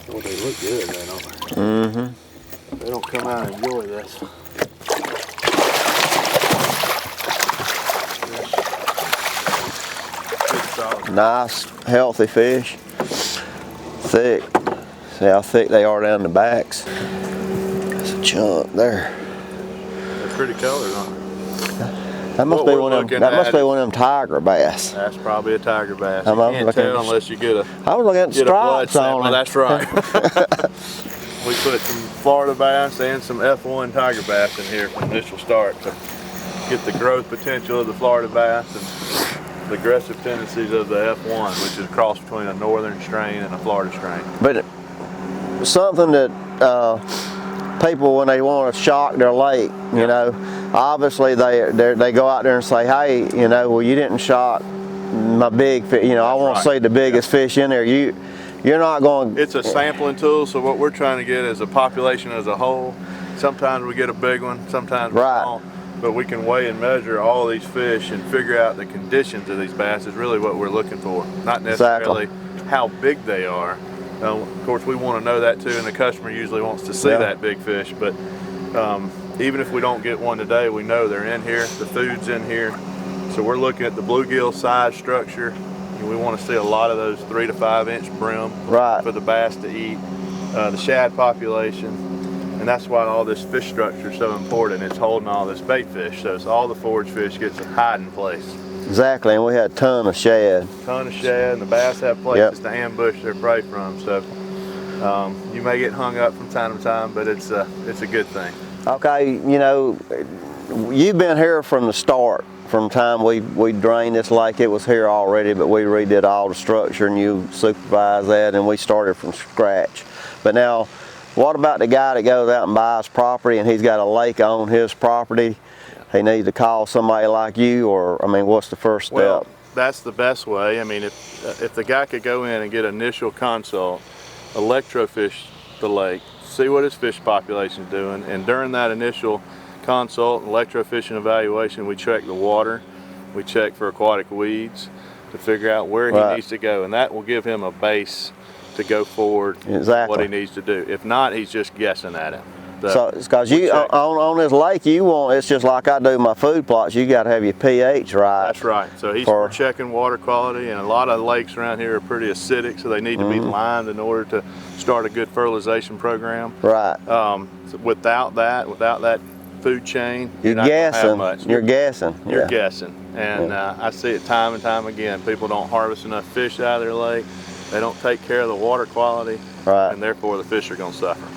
Well, they look good, they don't. Mm-hmm. They don't come out and enjoy this. Nice, healthy fish. Thick. See how thick they are down the backs. That's a chunk there. They're pretty colors, aren't they? That must be one of them. That must be one of them tiger bass. That's probably a tiger bass. You can't tell unless you get a. I was looking at the stripes on it. Well, that's right. We put some Florida bass and some F1 tiger bass in here from initial start to get the growth potential of the Florida bass and the aggressive tendencies of the F1, which is a cross between a northern strain and a Florida strain. But something that people, when they want to shock their lake, you know, obviously they go out there and say, hey, you know, well, you didn't shock my big fish. You know, I want to see the biggest fish in there. You're not going. It's a sampling tool, so what we're trying to get is a population as a whole. Sometimes we get a big one, sometimes small, but we can weigh and measure all these fish and figure out the conditions of these bass is really what we're looking for, not necessarily how big they are. Of course, we want to know that too, and the customer usually wants to see that big fish, but even if we don't get one today, we know they're in here, the food's in here. So we're looking at the bluegill size structure, and we want to see a lot of those 3 to 5 inch brim for the bass to eat, the shad population, and that's why all this fish structure is so important. It's holding all this bait fish, so it's all the forage fish gets a hiding place. Exactly, and we had a ton of shad. Ton of shad, and the bass have places to ambush their prey from, so you may get hung up from time to time, but it's a good thing. Okay, you know, you've been here from the start. From the time we drained this lake, it was here already, but we redid all the structure and you supervised that, and we started from scratch. But now, what about the guy that goes out and buys property and he's got a lake on his property? He needs to call somebody like you, or I mean, what's the first step? Well, that's the best way. I mean, if the guy could go in and get initial consult, electrofish the lake, see what his fish population is doing, and during that initial consult and electrofishing evaluation, we check the water, we check for aquatic weeds to figure out where he needs to go, and that will give him a base to go forward what he needs to do. If not, he's just guessing at it. So it's because you on this lake, it's just like I do my food plots, you got to have your pH right. That's right. So we're checking water quality, and a lot of lakes around here are pretty acidic, so they need to be lined in order to start a good fertilization program. Right. So without that food chain, you're guessing. You're guessing. You're guessing. And I see it time and time again. People don't harvest enough fish out of their lake. They don't take care of the water quality, and therefore the fish are going to suffer.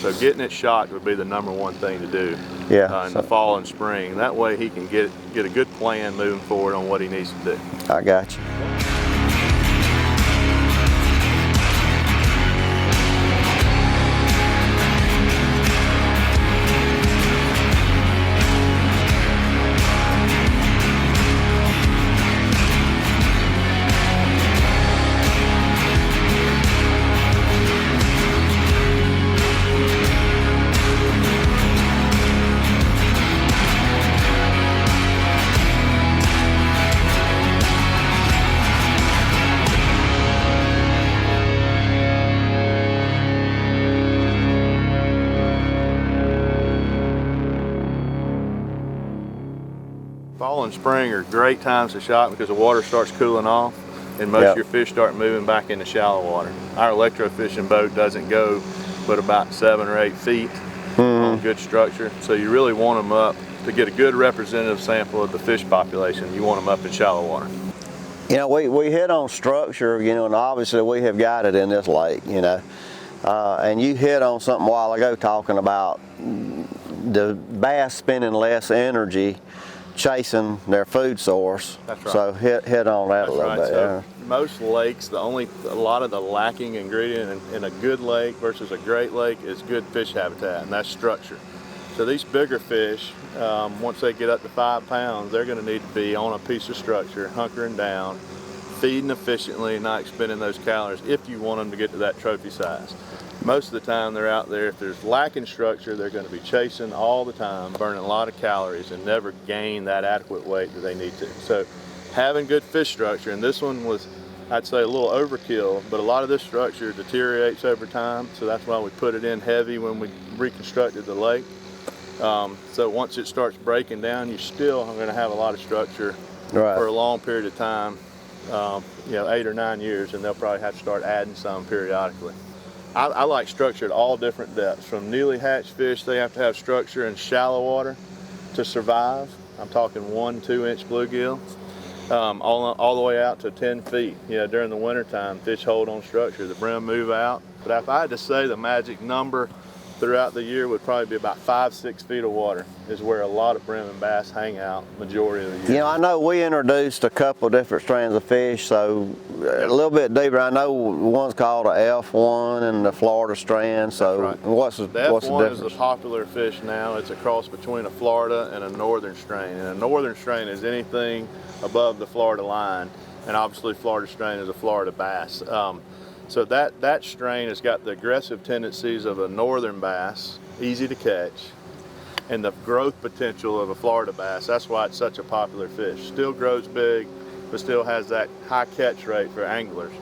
So getting it shocked would be the #1 thing to do in the fall and spring. That way he can get a good plan moving forward on what he needs to do. I got you. Fall and spring are great times to shock because the water starts cooling off and most of your fish start moving back into shallow water. Our electrofishing boat doesn't go but about 7 or 8 feet on good structure, so you really want them up to get a good representative sample of the fish population. You want them up in shallow water. You know, we hit on structure, you know, and obviously we have got it in this lake, you know. And you hit on something a while ago talking about the bass spending less energy chasing their food source. That's right. So hit on that a little bit. So most lakes, a lot of the lacking ingredient in a good lake versus a great lake is good fish habitat, and that's structure. So these bigger fish, once they get up to 5 pounds, they're going to need to be on a piece of structure, hunkering down, feeding efficiently, not expending those calories if you want them to get to that trophy size. Most of the time they're out there, if there's lacking structure, they're going to be chasing all the time, burning a lot of calories and never gain that adequate weight that they need to. So having good fish structure, and this one was, I'd say, a little overkill, but a lot of this structure deteriorates over time, so that's why we put it in heavy when we reconstructed the lake. So once it starts breaking down, you still are going to have a lot of structure for a long period of time, 8 or 9 years, and they'll probably have to start adding some periodically. I like structure at all different depths. From newly hatched fish, they have to have structure in shallow water to survive. I'm talking 1-2 inch bluegill, all the way out to 10 feet. During the winter time, fish hold on structure, the brim move out. But if I had to say the magic number throughout the year would probably be about 5-6 feet of water is where a lot of brim and bass hang out majority of the year. I know we introduced a couple different strands of fish, so a little bit deeper. I know one's called a F1 and the Florida strand. So right. what's the F1 difference? is the popular fish now. It's a cross between a Florida and a northern strain. And a northern strain is anything above the Florida line, and obviously Florida strain is a Florida bass. So that strain has got the aggressive tendencies of a northern bass, easy to catch, and the growth potential of a Florida bass. That's why it's such a popular fish. Still grows big, but still has that high catch rate for anglers.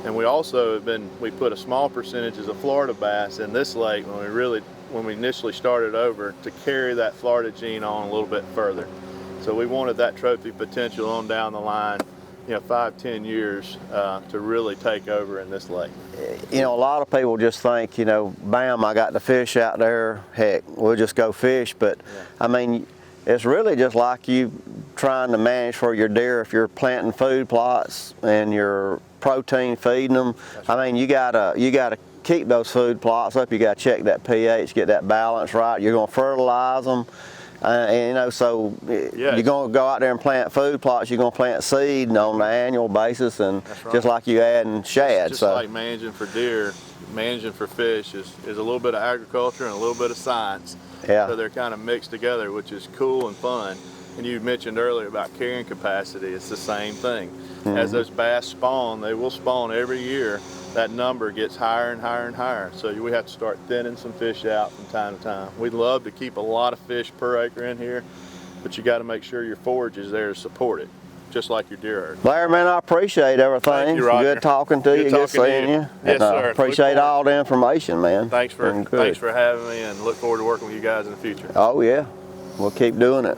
And we also we put a small percentage of Florida bass in this lake when we initially started over, to carry that Florida gene on a little bit further. So we wanted that trophy potential on down the line, 5-10 years to really take over in this lake. A lot of people just think, bam, I got the fish out there, heck, we'll just go fish. But I mean, it's really just like you trying to manage for your deer. If you're planting food plots and you're protein feeding them, I mean, you gotta keep those food plots up. You gotta check that pH, get that balance right. You're gonna fertilize them. So you're going to go out there and plant food plots. You're going to plant seed on an annual basis, and just like you adding shad. Just like managing for deer, managing for fish is a little bit of agriculture and a little bit of science. So they're kind of mixed together, which is cool and fun. And you mentioned earlier about carrying capacity. It's the same thing. As those bass spawn, they will spawn every year. That number gets higher and higher and higher. So we have to start thinning some fish out from time to time. We'd love to keep a lot of fish per acre in here, but you got to make sure your forage is there to support it, just like your deer herd. Larry, man, I appreciate everything. Thank you, Roger. Good talking to you. Good seeing you. Yes, sir. Appreciate all the information, man. Thanks for having me, and look forward to working with you guys in the future. Oh yeah, we'll keep doing it.